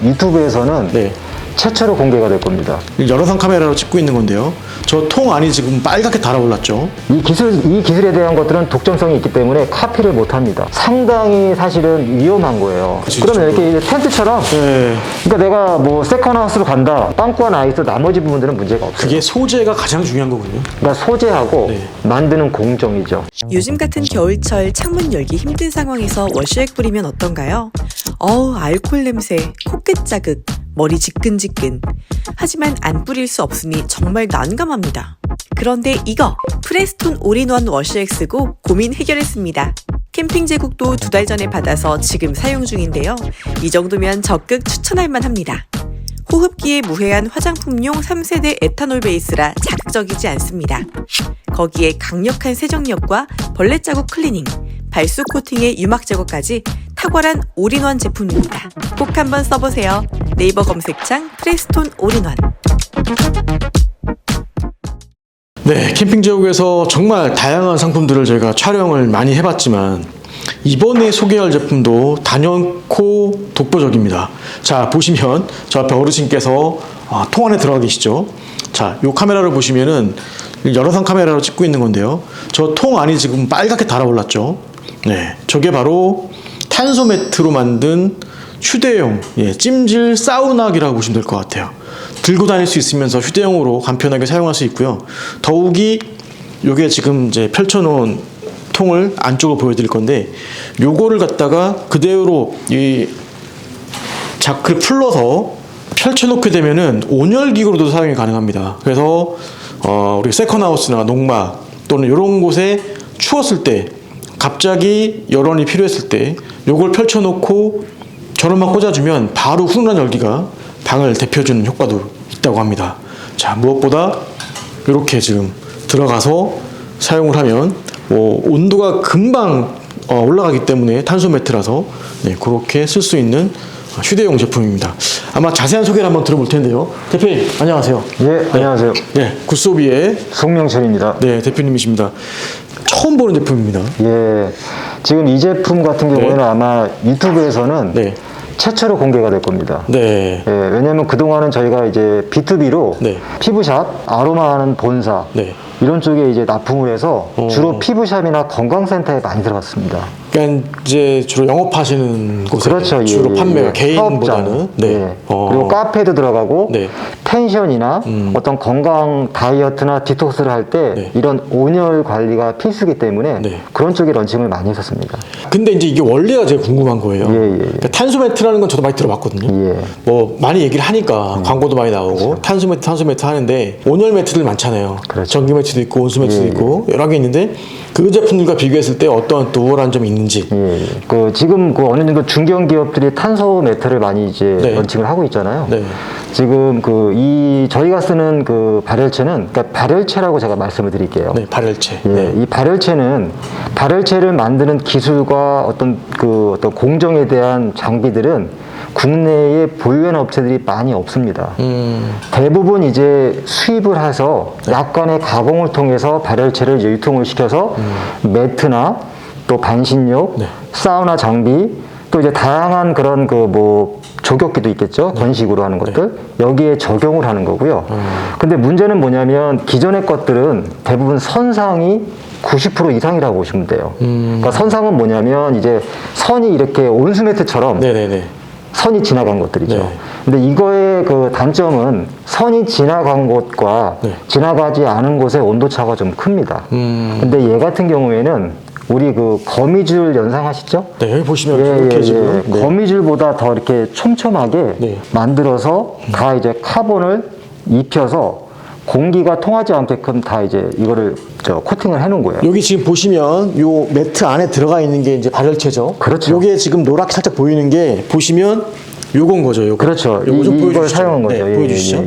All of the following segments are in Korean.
유튜브에서는 네. 최초로 공개가 될 겁니다. 열화상 카메라로 찍고 있는 건데요. 저 통 안이 지금 빨갛게 달아올랐죠. 이 기술에 대한 것들은 독점성이 있기 때문에 카피를 못 합니다. 상당히 사실은 위험한 거예요. 그러면 이렇게 이제 텐트처럼, 네. 그러니까 내가 뭐 세컨하우스로 간다, 빵꾸가 나 있어 나머지 부분들은 문제가 없어요. 그게 소재가 가장 중요한 거군요. 그러니까 소재하고 네. 만드는 공정이죠. 요즘 같은 겨울철 창문 열기 힘든 상황에서 워시액 뿌리면 어떤가요? 알코올 냄새, 코끝 자극, 머리 지끈지끈. 하지만 안 뿌릴 수 없으니 정말 난감합니다. 그런데 이거 프레스톤 올인원 워시액 쓰고 고민 해결했습니다. 캠핑 제국도 2달 전에 받아서 지금 사용 중인데요. 이 정도면 적극 추천할 만합니다. 호흡기에 무해한 화장품용 3세대 에탄올 베이스라 자극적이지 않습니다. 거기에 강력한 세정력과 벌레 자국 클리닝, 발수 코팅의 유막 제거까지 탁월한 올인원 제품입니다. 꼭 한번 써보세요. 네이버 검색창 프레스톤 올인원. 네, 캠핑 제국에서 정말 다양한 상품들을 저희가 촬영을 많이 해봤지만 이번에 소개할 제품도 단연코 독보적입니다. 자, 보시면 저 앞에 어르신께서 통 안에 들어가 계시죠. 자, 이 카메라를 보시면은 열화상 카메라로 찍고 있는 건데요. 저 통 안이 지금 빨갛게 달아올랐죠. 네, 저게 바로 탄소 매트로 만든 휴대용 찜질 사우나기라고 보시면 될 것 같아요. 들고 다닐 수 있으면서 휴대용으로 간편하게 사용할 수 있고요. 더욱이 요게 지금 이제 펼쳐놓은 통을 안쪽으로 보여드릴 건데, 요거를 갖다가 그대로 이 자크를 풀러서 펼쳐놓게 되면은 온열기구로도 사용이 가능합니다. 그래서 우리 세컨하우스나 농막 또는 이런 곳에 추웠을 때, 갑자기 열원이 필요했을 때 요걸 펼쳐놓고 전원만 꽂아주면 바로 훈훈한 열기가 방을 데펴주는 효과도 있다고 합니다. 자, 무엇보다 이렇게 지금 들어가서 사용을 하면 온도가 금방 올라가기 때문에 탄소 매트라서 그렇게 쓸 수 있는 휴대용 제품입니다. 아마 자세한 소개를 한번 들어볼 텐데요. 대표님, 안녕하세요. 예, 안녕하세요. 네, 굿소비의 송명철입니다. 네, 대표님이십니다. 처음 보는 제품입니다. 예, 지금 이 제품 같은 경우에는 아마 유튜브에서는 네. 최초로 공개가 될 겁니다. 네. 예, 왜냐면 그동안은 저희가 이제 B2B로 네. 피부샵, 아로마하는 본사, 네. 이런 쪽에 이제 납품을 해서 주로 피부샵이나 건강센터에 많이 들어갔습니다. 그러니까 이제 주로 영업하시는 곳에 그렇죠. 주로 판매가 사업장. 개인보다는 네. 그리고 카페도 들어가고 네. 펜션이나 어떤 건강 다이어트나 디톡스를 할 때 네. 이런 온열 관리가 필수기 때문에 네. 그런 쪽에 런칭을 많이 했었습니다. 근데 이제 이게 원리가 제가 궁금한 거예요. 그러니까 탄소 매트라는 건 저도 많이 들어봤거든요. 예. 뭐 많이 얘기를 하니까 광고도 많이 나오고 탄소 매트 하는데 온열 매트들 많잖아요. 그렇죠. 전기 매트도 있고 온수 매트도 예. 있고 여러 개 있는데 그 제품들과 비교했을 때 어떤 또 우월한 점이 있는지. 지금 어느 정도 중견 기업들이 탄소 매트를 많이 이제 네. 런칭을 하고 있잖아요. 네. 지금 저희가 쓰는 발열체는, 그러니까 발열체라고 제가 말씀을 드릴게요. 네, 발열체. 예, 네. 이 발열체를 만드는 기술과 어떤 공정에 대한 장비들은 국내에 보유한 업체들이 많이 없습니다. 대부분 이제 수입을 해서 약간의 가공을 통해서 발열체를 이제 유통을 시켜서 매트나 또 반신욕, 사우나 장비, 또 이제 다양한 그런 조격기도 있겠죠. 건식으로 하는 것들. 여기에 적용을 하는 거고요. 근데 문제는 뭐냐면 기존의 것들은 대부분 선상이 90% 이상이라고 보시면 돼요. 그러니까 선상은 뭐냐면 이제 선이 이렇게 온수매트처럼 네네네. 선이 지나간 것들이죠. 네. 근데 이거의 단점은 선이 지나간 곳과 지나가지 않은 곳의 온도차가 좀 큽니다. 근데 얘 같은 경우에는 우리 거미줄 연상하시죠? 네, 여기 보시면 이렇게 지금 거미줄보다 더 이렇게 촘촘하게 만들어서 다 이제 카본을 입혀서 공기가 통하지 않게끔 다 이제 이거를 코팅을 해놓은 거예요. 여기 지금 보시면 요 매트 안에 들어가 있는 게 이제 발열체죠. 그렇죠. 요게 지금 노랗게 살짝 보이는 게 보시면 요건 거죠. 요거. 그렇죠. 요거 좀 이걸 보여주시죠. 사용한 거죠. 네, 보여주시죠.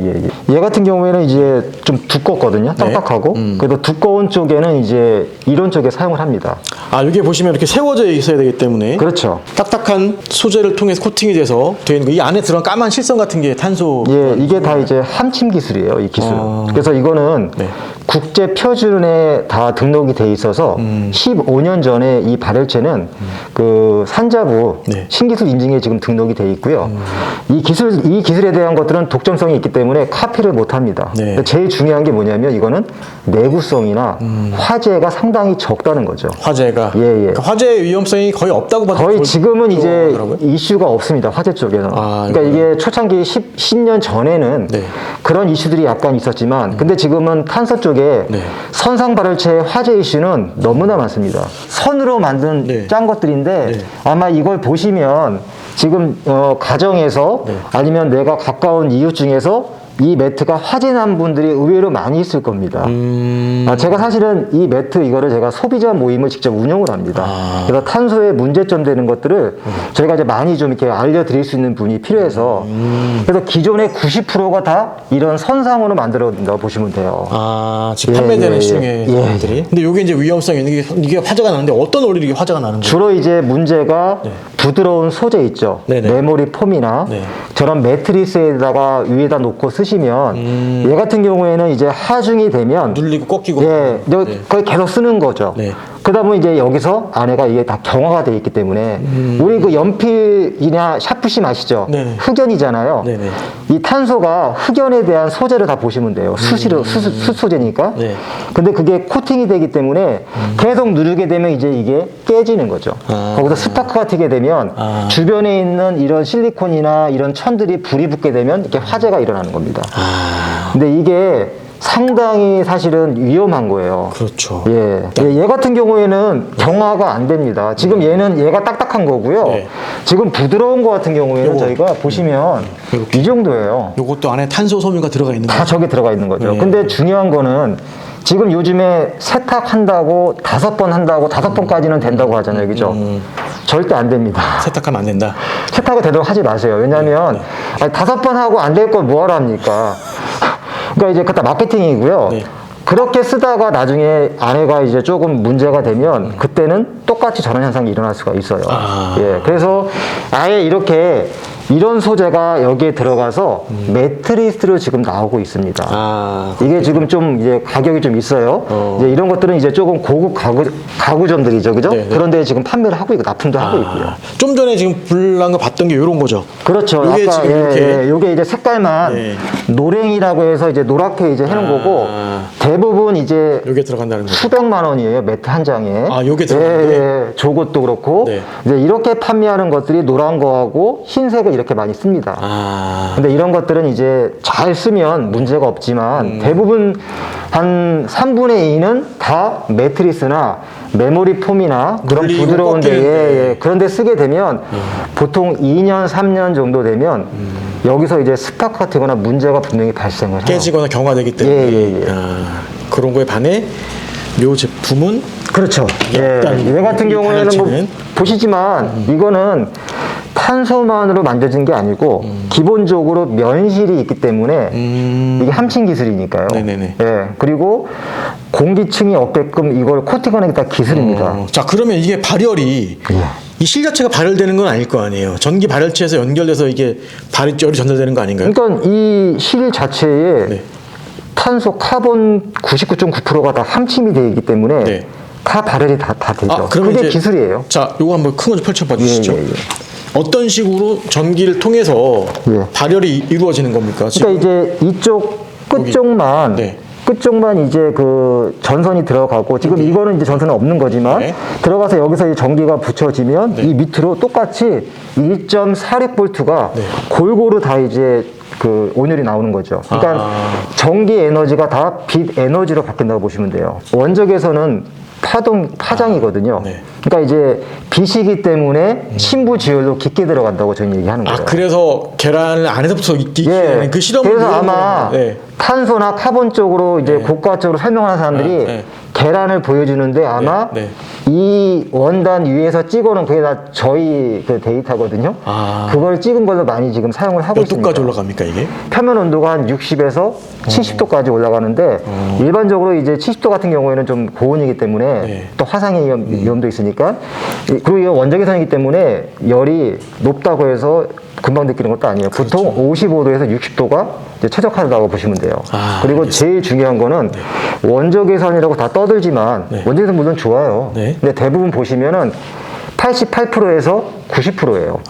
얘 같은 경우에는 이제 좀 두껍거든요. 딱딱하고. 그래서 두꺼운 쪽에는 이제 이런 쪽에 사용을 합니다. 여기 보시면 이렇게 세워져 있어야 되기 때문에 그렇죠. 딱딱한 소재를 통해서 코팅이 돼서 되어 있는 거. 이 안에 들어간 까만 실선 같은 게 탄소. 이게 다 이제 함침 기술이에요. 이 기술. 그래서 이거는 국제 표준에 다 등록이 돼 있어서 15년 전에 이 발열체는 산자부 신기술 인증에 지금 등록이 돼 있고요. 이 기술에 대한 것들은 독점성이 있기 때문에 카피를 못 합니다. 네. 제일 중요한 게 뭐냐면 이거는 내구성이나 화재가 상당히 적다는 거죠. 화재가. 예. 그러니까 화재의 위험성이 거의 없다고 봐도 거의 지금은 이제 하더라고요. 이슈가 없습니다. 화재 쪽에는. 아, 그러니까 이게 초창기 10년 전에는 네. 그런 이슈들이 약간 있었지만 근데 지금은 탄소 쪽에 네. 선상 발열체의 화재 이슈는 너무나 많습니다. 선으로 만든 네. 짠 것들인데 네. 아마 이걸 보시면 지금 가정에서 네. 아니면 내가 가까운 이웃 중에서 이 매트가 화재 난 분들이 의외로 많이 있을 겁니다. 제가 사실은 이 매트 이거를 제가 소비자 모임을 직접 운영을 합니다. 그래서 탄소에 문제점 되는 것들을 저희가 이제 많이 좀 이렇게 알려드릴 수 있는 분이 필요해서 그래서 기존의 90%가 다 이런 선상으로 만들어진다고 보시면 돼요. 지금 예, 판매되는 예, 시중의 예. 것들이. 근데 이게 이제 위험성이 있는 게 이게 화재가 나는데 어떤 원리로 이게 화재가 나는 거예요? 주로 이제 문제가 부드러운 소재 있죠. 네네. 메모리 폼이나 네. 저런 매트리스에다가 위에다 놓고 쓰시면 얘 같은 경우에는 이제 하중이 되면 눌리고 꺾이고. 예, 거의 계속 쓰는 거죠. 네. 그러다 보면 이제 여기서 안에가 이게 다 경화가 되어 있기 때문에 우리 그 연필이나 샤프심 아시죠? 네네. 흑연이잖아요. 네네. 이 탄소가 흑연에 대한 소재를 다 보시면 돼요. 수 소재니까. 네. 근데 그게 코팅이 되기 때문에 계속 누르게 되면 이제 이게 깨지는 거죠. 거기서 스파크가 튀게 되면 주변에 있는 이런 실리콘이나 이런 천들이 불이 붙게 되면 이렇게 화재가 일어나는 겁니다. 근데 이게 상당히 사실은 위험한 거예요. 그렇죠. 얘 같은 경우에는 경화가 안 됩니다. 지금 얘가 딱딱한 거고요. 네. 지금 부드러운 거 같은 경우에는 요거. 저희가 보시면 이 정도예요. 요것도 안에 탄소 섬유가 들어가 있는 다 거죠. 저게 들어가 있는 거죠. 네. 근데 중요한 거는 지금 요즘에 세탁한다고 5번 한다고 5번까지는 된다고 하잖아요. 그죠? 절대 안 됩니다. 세탁하면 안 된다. 세탁을 되도록 하지 마세요. 왜냐하면 5번 하고 안 될 걸 뭐하러 합니까? 그러니까 이제 그다 마케팅이고요. 네. 그렇게 쓰다가 나중에 안에가 이제 조금 문제가 되면 그때는 똑같이 저런 현상이 일어날 수가 있어요. 그래서 아예 이렇게 이런 소재가 여기에 들어가서 매트리스로 지금 나오고 있습니다. 이게 지금 좀 이제 가격이 좀 있어요. 이제 이런 것들은 이제 조금 고급 가구점들이죠, 그죠? 네. 그런데 지금 판매를 하고 있고 납품도 하고 있고요. 좀 전에 지금 불난 거 봤던 게 이런 거죠. 그렇죠. 요게 아까 지금 이렇게 요게 이제 색깔만 네. 노랭이라고 해서 이제 노랗게 이제 해놓은 거고 대부분 이제 요게 들어간다는 거죠. 수백만 원이에요. 매트 한 장에. 요게 들어가는데? 저것도 그렇고 네. 이제 이렇게 판매하는 것들이 노란 거하고 흰색을 이렇게 많이 씁니다. 근데 이런 것들은 이제 잘 쓰면 문제가 없지만 대부분 한 3분의 2는 다 매트리스나 메모리 폼이나 그런 눌리고 부드러운 꺾이는데. 데에 그런 데 쓰게 되면 보통 2년, 3년 정도 되면 여기서 이제 스파크가 튀거나 문제가 분명히 발생을 해요. 깨지거나 경화되기 때문에. 예. 그런 거에 반해 요 제품은 그렇죠. 약간 얘 같은 이 경우에는 뭐 발열체는? 보시지만 이거는 탄소만으로 만들어진 게 아니고 기본적으로 면실이 있기 때문에 이게 함침 기술이니까요. 네네네. 그리고 공기층이 없게끔 이걸 코팅하는 게 다 기술입니다. 자, 그러면 이게 발열이 이 실 자체가 발열되는 건 아닐 거 아니에요. 전기 발열체에서 연결돼서 이게 발열이 전달되는 거 아닌가요? 그러니까 이 실 자체에 네. 탄소 카본 99.9%가 다 함침이 되어 있기 때문에 네. 다 발열이 다 되죠. 그러면 그게 이제 기술이에요. 자, 요거 한번 큰 거 좀 펼쳐봐 주시죠. 예. 어떤 식으로 전기를 통해서 예. 발열이 이루어지는 겁니까? 지금? 그러니까 이제 이쪽 끝쪽만 네. 끝쪽만 이제 그 전선이 들어가고 지금 이거는 이제 전선은 없는 거지만 네. 들어가서 여기서 이 전기가 붙여지면 이 밑으로 똑같이 1.46V가 골고루 다 이제 그 온열이 나오는 거죠. 그러니까 전기 에너지가 다 빛 에너지로 바뀐다고 보시면 돼요. 원적에서는 파장이거든요. 네. 그러니까 이제 빛이기 때문에 침부 지열도 깊게 들어간다고 저는 얘기하는 거예요. 그래서 계란을 안에서부터 익히는 그 실험을 그래서 보여주는 아마 거예요. 탄소나 카본 쪽으로 이제 고가적으로 설명하는 사람들이 계란을 보여주는데 아마 이 원단 위에서 찍어놓은 그게 다 저희 그 데이터거든요. 그걸 찍은 걸로 많이 지금 사용을 하고 몇 있습니다. 도까지 올라갑니까 이게? 표면 온도가 한 60에서 70도까지 올라가는데 일반적으로 이제 70도 같은 경우에는 좀 고온이기 때문에 또 화상의 위험도 있으니까 그리고 이거 원적외선이기 때문에 열이 높다고 해서 금방 느끼는 것도 아니에요. 보통 55도에서 60도가 이제 최적화다고 보시면 돼요. 그리고 제일 중요한 거는 원적외선이라고 다 떠들지만 원적외선 물론 좋아요. 근데 대부분 보시면은 88%에서 90%예요.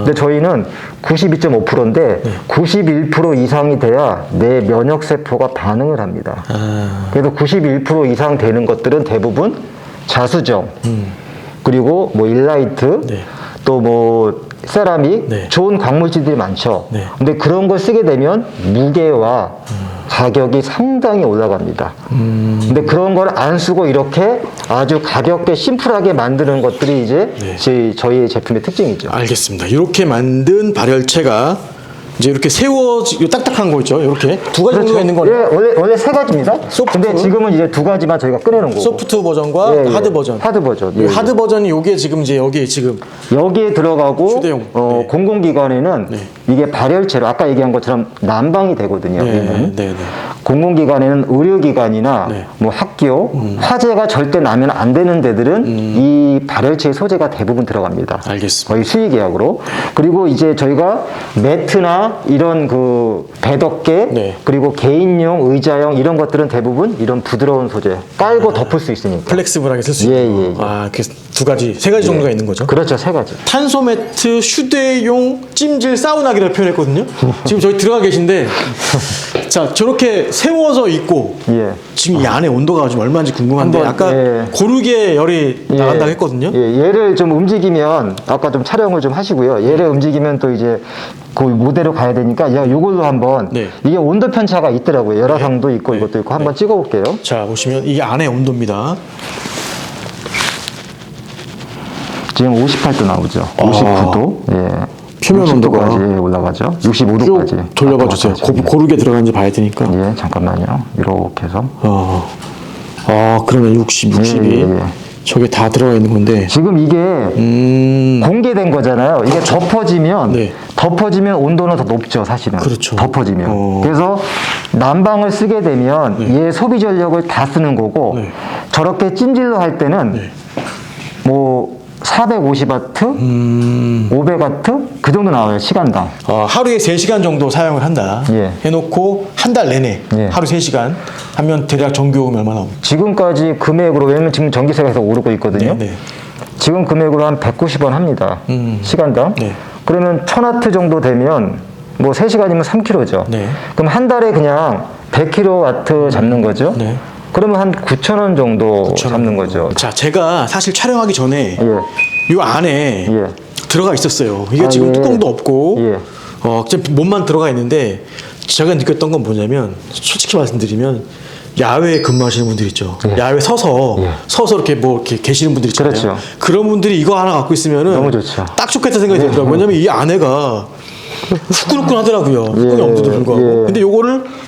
근데 저희는 92.5%인데 91% 이상이 돼야 내 면역 세포가 반응을 합니다. 그래서 91% 이상 되는 것들은 대부분 자수정, 그리고 뭐 일라이트, 또 뭐 세라믹, 좋은 광물질들이 많죠. 근데 그런 걸 쓰게 되면 무게와 가격이 상당히 올라갑니다. 근데 그런 걸 안 쓰고 이렇게 아주 가볍게 심플하게 만드는 것들이 이제 저희의 제품의 특징이죠. 알겠습니다. 이렇게 만든 발열체가 이제 이렇게 세워지 딱딱한 거 있죠. 이렇게 두 가지 종류가 있는 거네요. 예, 원래 세 가지입니다. 소프트. 근데 지금은 이제 두 가지만 저희가 꺼내놓은 거고. 소프트 버전과 예, 예. 하드 버전. 하드 버전. 예, 하드 버전이 요게 지금 이제 여기에 지금 여기에 들어가고 휴대용. 네. 공공기관에는 이게 발열체로 아까 얘기한 것처럼 난방이 되거든요. 얘는. 공공기관에는 의료기관이나 뭐 학교, 화재가 절대 나면 안 되는 데들은 이 발열체의 소재가 대부분 들어갑니다. 알겠습니다. 거의 수의계약으로. 그리고 이제 저희가 매트나 이런 그 배덮개, 그리고 개인용 의자용 이런 것들은 대부분 이런 부드러운 소재 깔고 덮을 수 있으니까. 플렉스블하게 쓸 수 있는 거. 아, 그래서 두 가지, 세 가지 종류가 있는 거죠. 그렇죠, 세 가지. 탄소 매트, 휴대용 찜질 사우나기를 표현했거든요. 지금 저기 들어가 계신데, 자 저렇게 세워져 있고 지금 이 안에 온도가 좀 얼마인지 궁금한데 한번, 아까 고르게 열이 나간다고 했거든요. 얘를 좀 움직이면 아까 좀 촬영을 좀 하시고요. 얘를 움직이면 또 이제 그 모델로 가야 되니까 이걸로 한번 이게 온도 편차가 있더라고요. 열화상도 있고 이것도 있고 한번 찍어볼게요. 자 보시면 이 안에 온도입니다. 지금 58도 나오죠. 59도. 예. 표면 온도가 60도까지 올라가죠. 65도까지. 쭉 돌려봐 주세요. 고르게 들어가는지 봐야 되니까. 예, 잠깐만요. 이렇게 해서. 그러면 60이 저게 다 들어가 있는 건데. 지금 이게 공개된 거잖아요. 이게 덮어지면 온도는 더 높죠, 사실은. 그렇죠. 덮어지면. 그래서 난방을 쓰게 되면 얘 소비 전력을 다 쓰는 거고 저렇게 찜질로 할 때는 뭐 450와트, 500와트 그 정도 나와요, 시간당. 하루에 3시간 정도 사용을 한다. 해놓고 한 달 내내 하루 3시간 하면 대략 전기요금이 얼마 나옵니까? 지금까지 금액으로, 왜냐면 지금 전기세가 계속 오르고 있거든요. 지금 금액으로 한 190원 합니다. 시간당. 그러면 1000와트 정도 되면 뭐 3시간이면 3kg죠. 그럼 한 달에 그냥 100kW 잡는 거죠. 그러면 한 9,000원 정도 잡는 거죠. 자, 제가 사실 촬영하기 전에 이 안에 들어가 있었어요. 이게 지금 뚜껑도 없고 그냥 몸만 들어가 있는데 제가 느꼈던 건 뭐냐면 솔직히 말씀드리면 야외에 근무하시는 분들 있죠. 야외 서서 이렇게 뭐 이렇게 계시는 분들 있잖아요. 그렇죠. 그런 분들이 이거 하나 갖고 있으면은 너무 좋죠. 딱 좋겠다 생각이 들더라고요. 왜냐면 이 안에가 후끈후끈하더라고요. 후끈이 없는데도 불구하고. 근데 요거를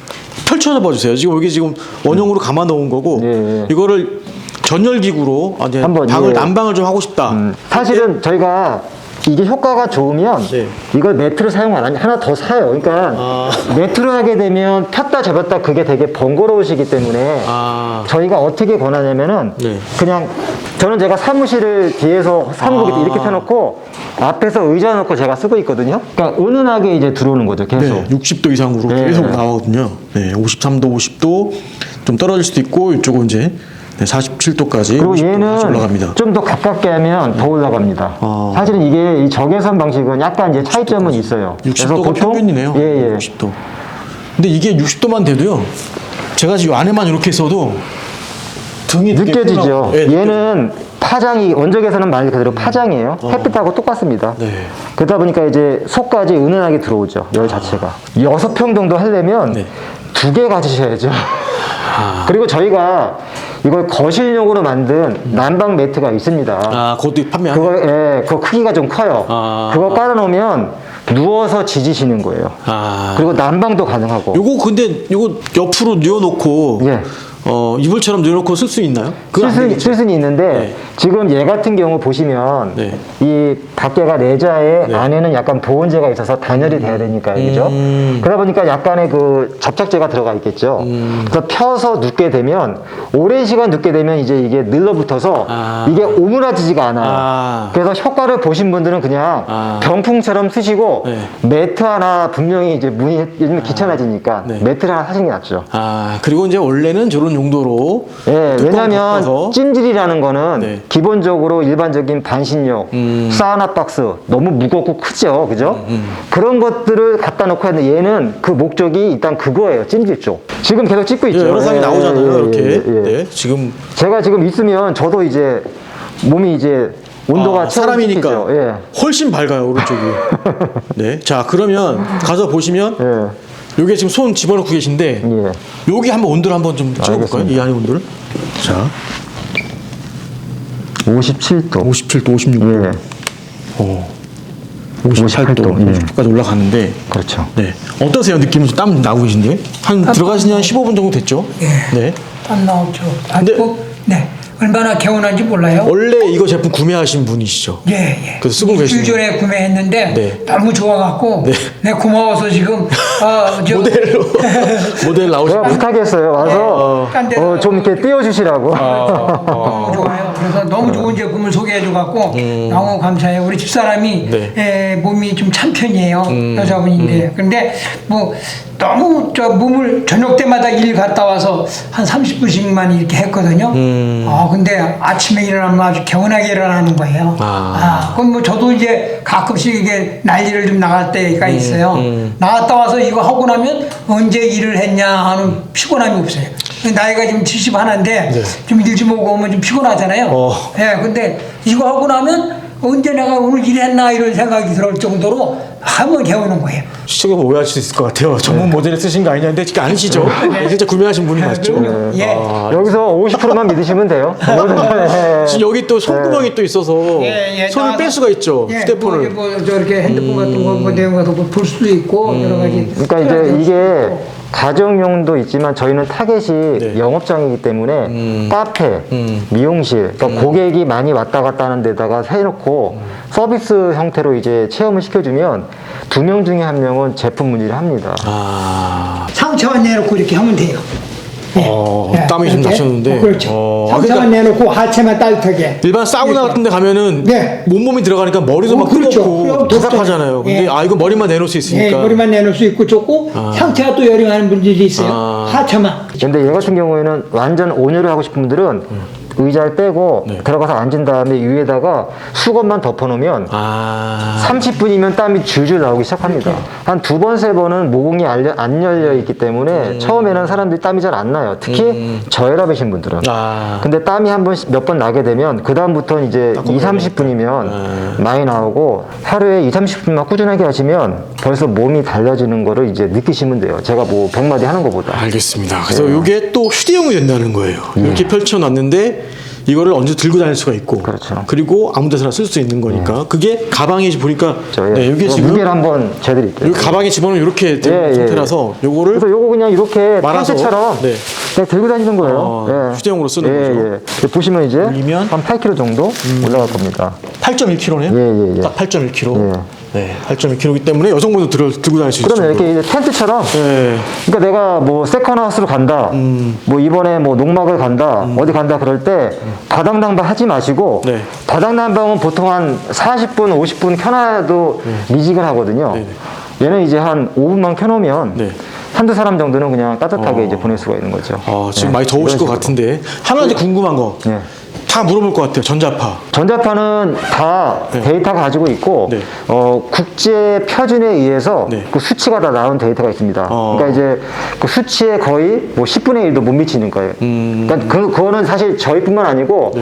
펼쳐서 봐주세요. 지금 여기 지금 원형으로 감아 놓은 거고 이거를 전열기구로 한번, 방을 난방을 좀 하고 싶다. 사실은 저희가 이게 효과가 좋으면 이걸 매트로 사용 안 하니 하나 더 사요. 그러니까 매트로 하게 되면 폈다 접었다 그게 되게 번거로우시기 때문에 저희가 어떻게 권하냐면은 그냥 저는 제가 사무실을 뒤에서 사무국 이렇게 펴놓고 앞에서 의자 놓고 제가 쓰고 있거든요. 그러니까 은은하게 이제 들어오는 거죠, 계속. 60도 이상으로 계속 나오거든요. 53도, 50도 좀 떨어질 수도 있고 이쪽은 이제 47도까지. 그리고 얘는 올라갑니다. 좀 더 가깝게 하면 더 올라갑니다. 사실은 이게 이 적외선 방식은 약간 이제 차이점은 있어요. 60도가 평균이네요. 60도. 근데 이게 60도만 돼도요. 제가 지금 안에만 이렇게 있어도 등이 느껴지죠. 얘는 파장이 원적에서는 말 그대로 파장이에요. 햇빛하고 똑같습니다. 그러다 보니까 이제 속까지 은은하게 들어오죠. 열 자체가. 6평 정도 하려면 2개 가지셔야죠. 그리고 저희가 이걸 거실용으로 만든 난방 매트가 있습니다. 그것도 판매하는? 그거 크기가 좀 커요. 그거 깔아놓으면 누워서 지지시는 거예요. 그리고 난방도 가능하고. 요거 근데 요거 옆으로 뉘어놓고 이불처럼 뉘어놓고 쓸 수 있나요? 쓸 수는 있는데 지금 얘 같은 경우 보시면 이 밖에가 내자에 네. 안에는 약간 보온재가 있어서 단열이 돼야 되니까요, 그죠? 그러다 보니까 약간의 그 접착제가 들어가 있겠죠. 그래서 펴서 눕게 되면 오랜 시간 눕게 되면 이제 이게 늘러붙어서 아. 이게 오므라지지가 않아요. 아. 그래서 효과를 보신 분들은 그냥 아. 병풍처럼 쓰시고 네. 매트 하나 분명히 이제 문이 요즘 귀찮아지니까 네. 매트를 하나 사시는 게 낫죠. 아, 그리고 이제 원래는 저런 용도로 예, 뚜껑 왜냐면 덮어서 찜질이라는 거는 네. 기본적으로 일반적인 반신욕, 사우나 박스 너무 무겁고 크죠, 그죠? 그런 것들을 갖다 놓고 했는데 얘는 그 목적이 일단 그거예요, 찜질 쪽. 지금 계속 찍고 예, 있죠. 여러 사람이 예, 나오잖아요, 예, 이렇게. 예, 예. 네, 지금 제가 지금 있으면 저도 이제 몸이 이제 온도가 사람이니까 체온이 찍히죠. 예. 훨씬 밝아요, 오른쪽이. 네, 자 그러면 가서 보시면 예. 요게 지금 손 집어넣고 계신데 예. 여기 한번 온도를 한번 좀 찍어볼까요? 알겠습니다. 이 안에 온도를. 자, 57도. 57도, 56도. 예. 58도, 58도, 예. 60도까지 올라가는데. 그렇죠. 네, 어떠세요? 느낌은 좀 땀 나고 계신데? 들어가신 지 한 15분 정도 됐죠? 예. 네. 땀 나오죠. 근데- 네. 얼마나 개운한지 몰라요. 원래 이거 제품 구매하신 분이시죠? 예, 예. 그래서 쓰고 계시는 일주일 전에 구매했는데 네. 너무 좋아갖고 네. 네, 고마워서 지금 모델로 모델 나오신 제가 분. 부탁했어요. 와서 딴 데로 좀 이렇게 띄워주시라고. 너무 좋아요. 그래서 너무 좋은 제품을 소개해줘갖고 너무 감사해요. 우리 집사람이 네. 몸이 좀 찬 편이에요. 여자분인데. 근데 뭐 너무 저 몸을 저녁 때마다 일 갔다 와서 한 30분씩만 이렇게 했거든요. 근데 아침에 일어나면 아주 개운하게 일어나는 거예요. 그럼 뭐 저도 이제 가끔씩 이게 난리를 좀 나갈 때가 있어요. 나갔다 와서 이거 하고 나면 언제 일을 했냐 하는 피곤함이 없어요. 나이가 지금 71인데 좀 일 좀 오고 오면 좀 피곤하잖아요. 예, 근데 이거 하고 나면 언제 내가 오늘 일했나 이런 생각이 들을 정도로 한번 개우는 거예요. 시청자 오해할 수 있을 것 같아요. 전문 모델을 쓰신 거 아니냐는데 그게 아니시죠? 네, 진짜 구매하신 분이 맞죠? 예. 여기서 50%만 믿으시면 돼요. 네. 지금 여기 또 손구멍이 또 있어서 손을 나와서- 뺄 수가 있죠. 예, 휴대폰을. 뭐 저렇게 핸드폰 같은 거 뭐 내용 같은 거 볼 수도 있고 여러 가지. 그러니까 이제 이게 가정용도 있지만 저희는 타겟이 네. 영업장이기 때문에 카페, 미용실, 그러니까 고객이 많이 왔다 갔다 하는 데다가 해놓고 서비스 형태로 이제 체험을 시켜주면 2명 중에 1명은 제품 문의를 합니다. 상처만 내놓고 이렇게 하면 돼요. 땀이 좀 이렇게. 나셨는데. 그렇죠. 상처만 그러니까 내놓고 하체만 따뜻하게. 일반 사우나 같은 데 가면은 네. 온몸이 들어가니까 머리도 막 그렇죠. 뜨겁고 그럼 부삭하잖아요. 근데 예. 이거 머리만 내놓을 수 예, 있으니까. 머리만 내놓을 수 있고 좋고 상체가 또 여ring하는 분들이 있어요. 하체만. 근데 얘 같은 경우에는 완전 온열을 하고 싶은 분들은 의자를 빼고 들어가서 앉은 다음에 위에다가 수건만 덮어놓으면 30분이면 땀이 줄줄 나오기 시작합니다. 한 2번, 3번은 모공이 안 열려 있기 때문에 처음에는 사람들이 땀이 잘 안 나요. 특히 저혈압이신 분들은. 근데 땀이 몇 번 나게 되면 그다음부터는 이제 2, 30분이면 많이 나오고 하루에 2, 30분만 꾸준하게 하시면 벌써 몸이 달라지는 거를 이제 느끼시면 돼요. 제가 뭐 100마디 하는 것보다. 알겠습니다. 그래서 이게 또 휴대용이 된다는 거예요. 이렇게 펼쳐놨는데 이거를 언제 들고 다닐 수가 있고, 그렇죠. 그리고 아무 데서나 쓸 수 있는 거니까 그게 가방에 보니까 여기 지금 무게를 한번 재드릴게요. 여기 가방에 집어넣으면 이렇게 된 상태라서 요거를 그래서 요거 그냥 이렇게 말아서, 텐트처럼 네. 그냥 들고 다니는 거예요. 휴대용으로 쓰는 거죠. 보시면 이제 올리면 한 8kg 정도 올라갈 겁니다. 8.1kg네요. 예. 딱 8.1kg. 예. 네, 8.1kg이기 때문에 여성분도 들고 다닐 수 있죠. 그러면 이렇게 이제 텐트처럼 네. 그러니까 내가 뭐 세컨하우스로 간다, 뭐 이번에 뭐 농막을 간다, 어디 간다 그럴 때 바닥 난방 하지 마시고 네. 바닥 난방은 보통 한 40분, 50분 켜놔도 미지근하거든요. 얘는 이제 한 5분만 켜놓으면 한두 사람 정도는 그냥 따뜻하게 이제 보낼 수가 있는 거죠. 지금 많이 더우실 것 이런 식으로. 같은데 하나 이제 궁금한 거. 네. 다 물어볼 것 같아요. 전자파. 전자파는 다 데이터가 가지고 있고 네. 국제 표준에 의해서 네. 그 수치가 다 나온 데이터가 있습니다. 그러니까 이제 그 수치에 거의 뭐 10분의 1도 못 미치는 거예요. 그러니까 그거는 사실 저희뿐만 아니고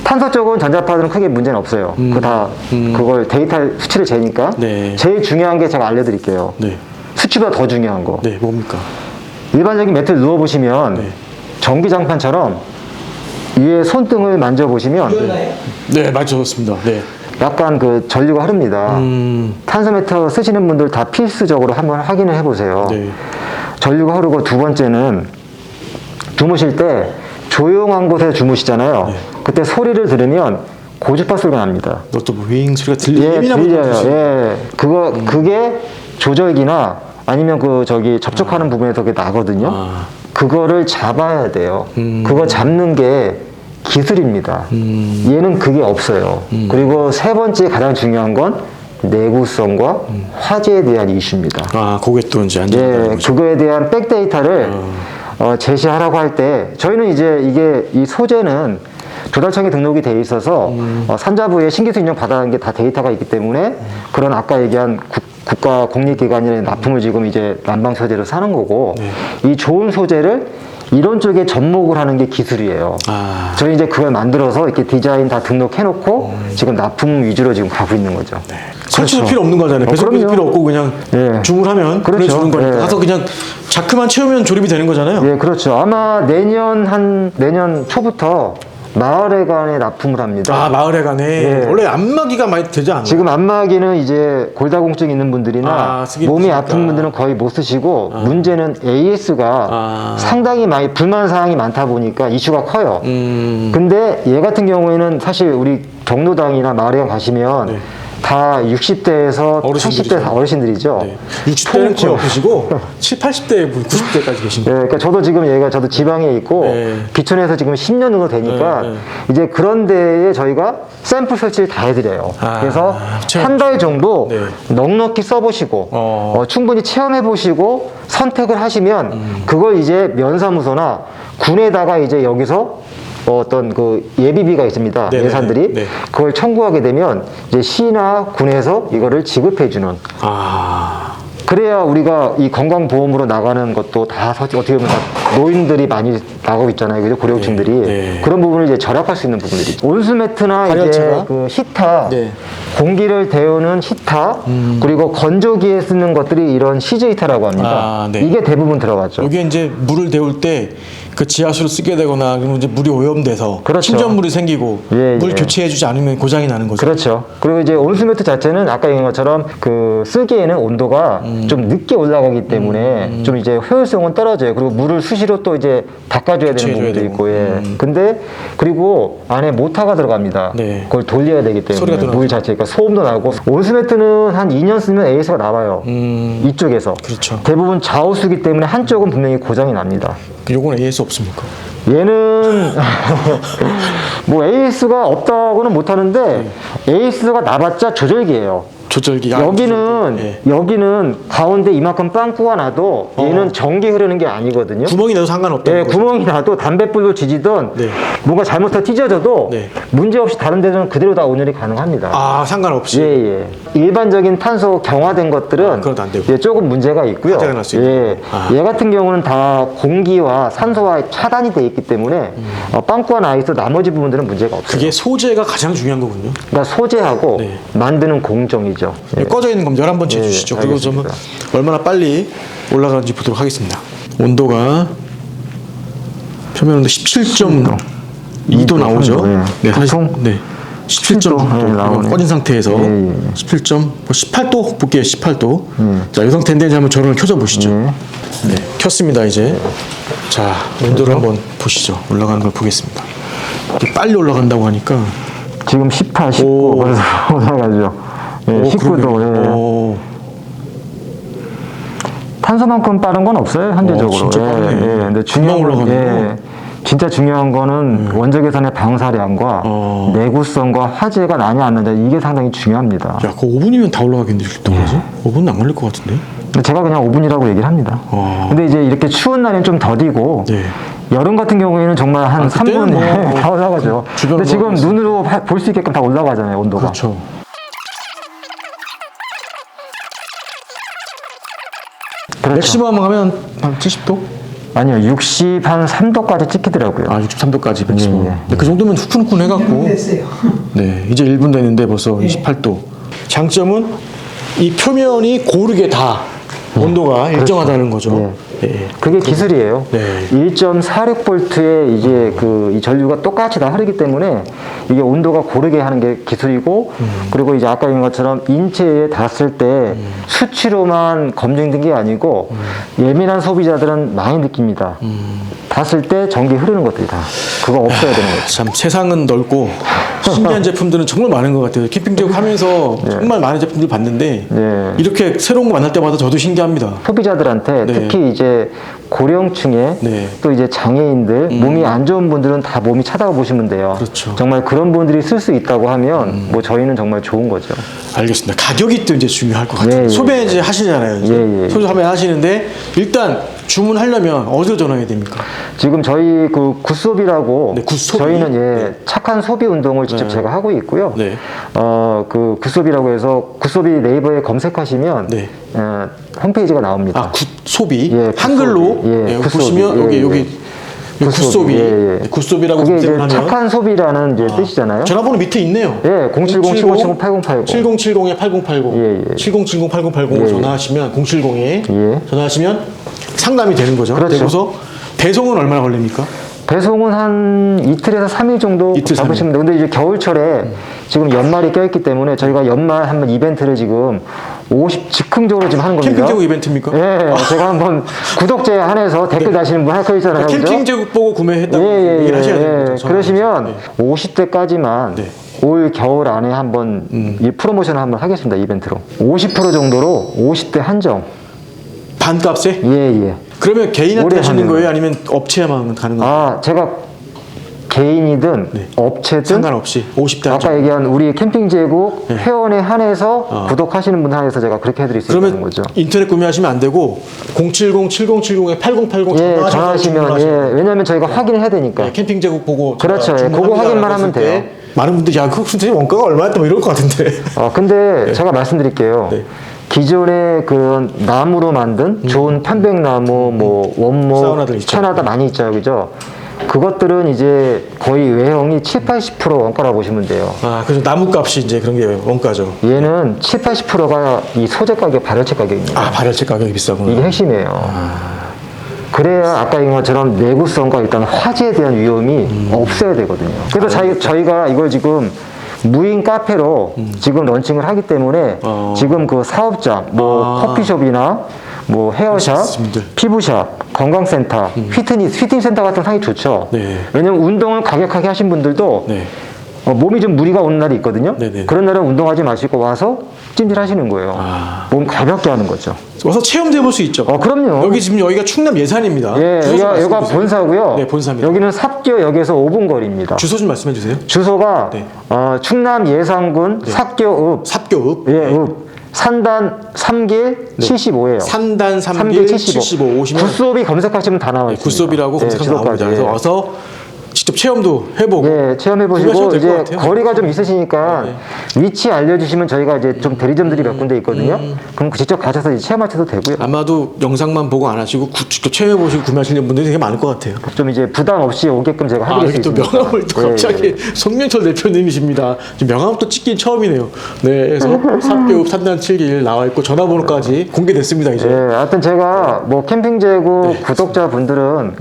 탄소 쪽은 전자파들은 크게 문제는 없어요. 그걸 데이터 수치를 재니까 네. 제일 중요한 게 제가 알려드릴게요. 네. 수치보다 더 중요한 거. 네, 뭡니까? 일반적인 매트를 누워보시면 전기장판처럼 위에 손등을 만져보시면 네, 맞췄습니다. 네. 약간 그 전류가 흐릅니다. 탄소 매트 쓰시는 분들 다 필수적으로 한번 확인을 해보세요. 네. 전류가 흐르고 두 번째는 주무실 때 조용한 곳에 주무시잖아요. 그때 소리를 들으면 고주파 소리가 납니다. 너또 뭐 윙 소리가 예, 예민하고 들려요. 예. 그게 조절기나 아니면 접촉하는 부분에서 그게 나거든요. 그거를 잡아야 돼요. 그거 잡는 게 기술입니다. 얘는 그게 없어요. 그리고 세 번째 가장 중요한 건 내구성과 화재에 대한 이슈입니다. 아, 그게 또 이제 안전. 예, 그거에 대한 백데이터를 제시하라고 할 때 저희는 이제 이 소재는 조달청에 등록이 돼 있어서 산자부에 신기술 인정 받아간 게 다 데이터가 있기 때문에 그런 아까 얘기한 국가 공립기관이나 납품을 지금 이제 난방 소재로 사는 거고 이 좋은 소재를 이런 쪽에 접목을 하는 게 기술이에요. 저희 이제 그걸 만들어서 이렇게 디자인 다 등록해놓고 지금 납품 위주로 지금 가고 있는 거죠. 설치도 그렇죠. 필요 없는 거잖아요. 배송비도 그럼요. 필요 없고 그냥 예. 주문하면 그렇죠. 보내주는 거니까. 예. 가서 그냥 자크만 채우면 조립이 되는 거잖아요. 예, 그렇죠. 아마 내년 초부터 마을회관에 납품을 합니다. 아, 마을에 가네. 예. 원래 안마기가 많이 되지 않나요? 지금 안마기는 이제 골다공증 있는 분들이나 쓰기 몸이 힘드니까. 아픈 분들은 거의 못 쓰시고 문제는 AS가 상당히 많이 불만 사항이 많다 보니까 이슈가 커요. 근데 얘 같은 경우에는 사실 우리 경로당이나 마을에 가시면 다 60대에서 어르신들이죠. 80대 어르신들이죠. 60대는 거의 없으시고 7, 80대, 90대까지 계신 예, 거예요. 그러니까 저도 지금 저도 지방에 있고 비천에서 지금 10년 정도 되니까 이제 그런 데에 저희가 샘플 설치를 다 해드려요. 그래서 한 달 정도 넉넉히 써보시고 충분히 체험해보시고 선택을 하시면 그걸 이제 면사무소나 군에다가 이제 여기서 어떤 예비비가 있습니다. 네네네. 예산들이 네. 그걸 청구하게 되면 이제 시나 군에서 이거를 지급해주는. 그래야 우리가 이 건강보험으로 나가는 것도 다 어떻게 보면 다 노인들이 많이 나가고 있잖아요. 그죠? 고령층들이. 그런 부분을 이제 절약할 수 있는 부분들이. 온수매트나 이제 발열체가? 그 히터, 네. 공기를 데우는 히터, 그리고 건조기에 쓰는 것들이 이런 시즈 히터라고 합니다. 네. 이게 대부분 들어갔죠. 여기에 이제 물을 데울 때 그 지하수를 쓰게 되거나 그러면 이제 물이 오염돼서 그렇죠. 침전물이 생기고 예, 물 예. 교체해주지 않으면 고장이 나는 거죠. 그렇죠. 그리고 이제 온수매트 자체는 아까 얘기한 것처럼 쓰기에는 온도가 좀 늦게 올라가기 때문에 좀 이제 효율성은 떨어져요. 그리고 물을 수시로 또 이제 닦아줘야 되는 교체해줘야 부분도 되고. 있고, 예. 근데 그리고 안에 모터가 들어갑니다. 네. 그걸 돌려야 되기 소리가 때문에 또 물 자체가 소음도 나고 온수매트는 한 2년 쓰면 AS가 나와요. 이쪽에서. 그렇죠. 대부분 좌우수기 때문에 한쪽은 분명히 고장이 납니다. 요건 AS 없습니까? 얘는 뭐 AS가 없다고는 못하는데 AS가 나봤자 조절기예요. 조절기. 여기는 가운데 이만큼 빵꾸가 나도 얘는 전기 흐르는 게 아니거든요. 구멍이 나도 상관없다. 예, 구멍이 나도 담뱃불로 지지던 네. 뭔가 잘못해서 찢어져도 네. 문제없이 다른 데는 그대로 다 온열이 가능합니다. 아, 상관없이. 예, 예. 일반적인 탄소 경화된 것들은 그건 안 되고. 예, 조금 문제가 있고요. 화재가 날수 예, 있고. 얘 같은 경우는 다 공기와 산소와 차단이 돼 있기 때문에 빵꾸가 나 있어 나머지 부분들은 문제가 없어요. 그게 소재가 가장 중요한 거군요. 그러니까 소재하고 네. 만드는 공정이죠. 예. 꺼져 있는 검 11번 재주시죠. 그리고 좀 알겠습니다. 얼마나 빨리 올라가는지 보도록 하겠습니다. 온도가 표면 온도 17.2도 나오죠. 네. 보통? 네. 17.2도 네, 나오네. 꺼진 상태에서 예, 예. 18도 볼게요. 18도. 자, 이 상태인데 이제 한번 저를 켜져 보시죠. 네, 켰습니다 이제. 자, 온도를 한번 보시죠. 올라가는 걸 보겠습니다. 이게 빨리 올라간다고 하니까 지금 18, 19 오. 그래서 올라가죠. 예, 19도. 예. 오, 탄소만큼 빠른 건 없어요 현재적으로. 진짜 빠르네. 근데 중요한 금방 건 올라가네요. 진짜 중요한 거는 원적 예산의 방사량과 내구성과 화재가 나냐 안 나냐 이게 상당히 중요합니다. 야, 그거 5분이면 다 올라가겠는데 어떡하지? 5분은 안 걸릴 것 같은데? 근데 제가 그냥 5분이라고 얘기를 합니다. 근데 이제 이렇게 추운 날엔 좀 더디고 네. 여름 같은 경우에는 정말 한 그때는 3분 다 올라가죠. 주변 근데 지금 올라가겠어요. 눈으로 볼 수 있게끔 다 올라가잖아요 온도가. 그렇죠. 그렇죠. 맥시멈 하면 한 70도? 아니요 60 한 3도까지 찍히더라고요. 아, 63도까지 맥시멈. 예, 예. 근데 그 정도면 후끈후끈 해갖고. 됐어요. 네, 이제 1분 됐는데 벌써 28도. 장점은 이 표면이 고르게 다 온도가 일정하다는 거죠. 네. 그게 기술이에요. 네. 1.46V에 이제 이 전류가 똑같이 다 흐르기 때문에 이게 온도가 고르게 하는 게 기술이고, 그리고 이제 아까 얘기한 것처럼 인체에 닿았을 때 수치로만 검증된 게 아니고 예민한 소비자들은 많이 느낍니다. 닿았을 때 전기 흐르는 것들이 다 그거 없어야 되는 거죠. 참 세상은 넓고 신기한 제품들은 정말 많은 것 같아요. 캠핑 제국 하면서 정말 많은 제품들 봤는데 네. 이렇게 새로운 거 만날 때마다 저도 신기합니다. 소비자들한테 네. 특히 이제 고령층에 네. 또 이제 장애인들 몸이 안 좋은 분들은 다 몸이 차다고 보시면 돼요. 그렇죠. 정말 그런 분들이 쓸 수 있다고 하면 뭐 저희는 정말 좋은 거죠. 알겠습니다. 가격이 또 이제 중요할 것 같아요. 예, 예. 소매 이제 하시잖아요. 이제. 예, 예. 소매 하시는데 일단 주문하려면 어디로 전화해야 됩니까? 지금 저희 굿소비라고 네, 굿소비. 저희는 네. 착한 소비 운동을 직접 제가 하고 있고요. 네. 굿소비라고 해서 굿소비 네이버에 검색하시면 네. 홈페이지가 나옵니다. 아, 굿소비. 예, 한글로 굿소비. 예, 예, 굿소비. 보시면 예, 여기 예. 굿소비. 예, 예. 굿소비라고 그게 이제 검색을 하면 착한 소비라는 이제 뜻이잖아요. 전화번호 밑에 있네요. 예, 070-7570-8080. 7070에 8080. 예, 예. 7070-8080으로 예, 예. 전화하시면 070에 예. 전화하시면 상담이 되는 거죠. 그렇죠. 되고서 배송은 얼마나 걸립니까? 배송은 한 이틀에서 3일 정도 이틀, 잡으시면 돼요. 근데 이제 겨울철에 지금 연말이 껴있기 때문에 저희가 연말 한번 이벤트를 지금 즉흥적으로 지금 하는 겁니다. 캠핑 제국 이벤트입니까? 예, 제가 한번 구독자에 한해서 댓글 다시는 분 할 거 있잖아요. 그죠? 캠핑 제국 보고 구매했다고 예, 얘기를 하셔야 되는 거죠. 그러시면 네. 50대까지만 네. 올 겨울 안에 한번 이 프로모션을 한번 하겠습니다. 이벤트로. 50% 정도로 50대 한정. 반값에? 예. 그러면 개인한테 올해 하시는 하면. 거예요? 아니면 업체에만 가는 거예요? 제가 개인이든 네. 업체든 상관없이 50대 아까 한정. 얘기한 우리 캠핑 제국 회원에 한해서 구독하시는 분 한해서 제가 그렇게 해드릴 수 있다는 그러면 거죠. 인터넷 구매하시면 안 되고 070-7070에 8080 예, 전화하시면 왜냐하면 저희가 확인해야 되니까. 네, 캠핑 제국 보고 그렇죠. 제가 그거 주문합니다 확인만 라고 하면 했을 때 돼요. 많은 분들이 야 그거 선생님 원가가 얼마였다 뭐 이럴 것 같은데. 근데 제가 말씀드릴게요. 네. 기존의 그런 나무로 만든 좋은 편백나무, 뭐 원목, 사우나들 있죠. 캐나다 많이 있죠, 그죠? 그것들은 이제 거의 외형이 70-80% 원가라고 보시면 돼요. 그래서 나무값이 이제 그런 게 원가죠. 얘는 70-80%가 이 소재 가격, 발열체 가격입니다. 발열체 가격이 비싸구나. 이게 핵심이에요. 그래야 아까 얘기한 것처럼 내구성과 일단 화재에 대한 위험이 없어야 되거든요. 그래서 저희가 이걸 지금 무인 카페로 지금 런칭을 하기 때문에 지금 그 사업장, 뭐 커피숍이나 뭐 헤어샵, 멋있습니다. 피부샵, 건강센터, 피트니스센터 같은 상이 좋죠. 네. 왜냐면 운동을 과격하게 하신 분들도 네. 몸이 좀 무리가 오는 날이 있거든요. 네네. 그런 날은 운동하지 마시고 와서 찜질하시는 거예요. 몸 가볍게 하는 거죠. 와서 체험도 해볼 수 있죠. 그럼요. 여기 지금 여기가 충남 예산입니다. 예, 주소 좀 여기가 말씀해 주세요. 본사고요. 네, 본사입니다. 여기는 삽교역에서 5분 거리입니다. 주소 좀 말씀해 주세요. 주소가 네. 충남 예산군 삽교읍, 삽교읍. 읍 산단 3길 75예요. 산단 3길 75 오시면 굿소비 검색하시면 다 나와 있습니다. 굿소비라고 검색하면 나옵니다. 주소까지. 그래서 와서 직접 체험도 해보고 체험해 보시고 구매하셔도 될것 이제 같아요. 거리가 좀 있으시니까 위치 알려주시면 저희가 이제 좀 대리점들이 몇 군데 있거든요. 그럼 직접 가셔서 이제 체험하셔도 되고요. 아마도 영상만 보고 안 하시고 직접 체험해 보시고 구매하시는 분들이 되게 많을 것 같아요. 좀 이제 부담 없이 오게끔 제가 해드릴 수 이렇게 또 있습니다. 명함을 또 예, 갑자기 송명철 대표님이십니다. 지금 명함 또 찍긴 처음이네요. 네, 그래서 삽교읍 산단 7길 나와 있고 전화번호까지 공개됐습니다 이제. 하여튼 제가 뭐 캠핑 제국 구독자분들은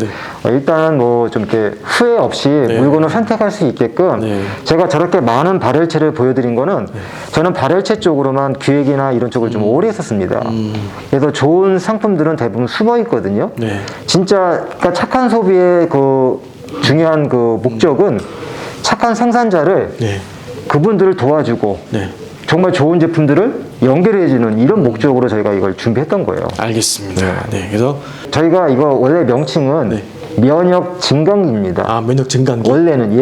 일단 뭐 좀 이렇게 후회 없이 물건을 선택할 수 있게끔 제가 저렇게 많은 발열체를 보여드린 거는 저는 발열체 쪽으로만 기획이나 이런 쪽을 좀 오래 했었습니다. 그래서 좋은 상품들은 대부분 숨어 있거든요. 진짜 그러니까 착한 소비의 그 중요한 그 목적은 착한 생산자를 그분들을 도와주고 정말 좋은 제품들을 연결해주는 이런 목적으로 저희가 이걸 준비했던 거예요. 알겠습니다. 네, 그래서 저희가 이거 원래 명칭은 면역 증강기입니다. 면역 증강기. 원래는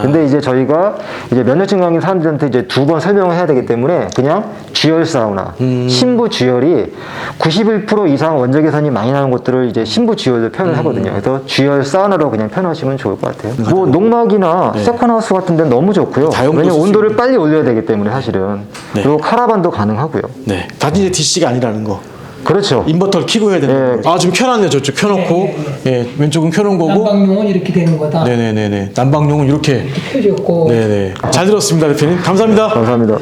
근데 이제 저희가 이제 면역 증강기 사람들한테 이제 2번 설명을 해야 되기 때문에 그냥 듀얼 사우나, 신부 듀얼이 91% 이상 원적 개선이 많이 나는 것들을 이제 신부 듀얼로 표현을 하거든요. 그래서 듀얼 사우나로 그냥 표현하시면 좋을 것 같아요. 뭐 농막이나 세컨하우스 같은 데는 너무 좋고요. 다용도 왜냐면 쓸 수 온도를 빨리 올려야 되기 때문에 사실은. 그리고 카라반도 가능하고요. 네, 단지 이제 DC가 아니라는 거. 그렇죠. 인버터를 켜고 해야 되는 거. 지금 켜놨네요. 저쪽 켜놓고 왼쪽은 켜놓은 거고. 난방용은 이렇게 되는 거다. 네네네네. 난방용은 이렇게 펴졌고. 네네. 잘 들었습니다, 대표님. 감사합니다. 감사합니다.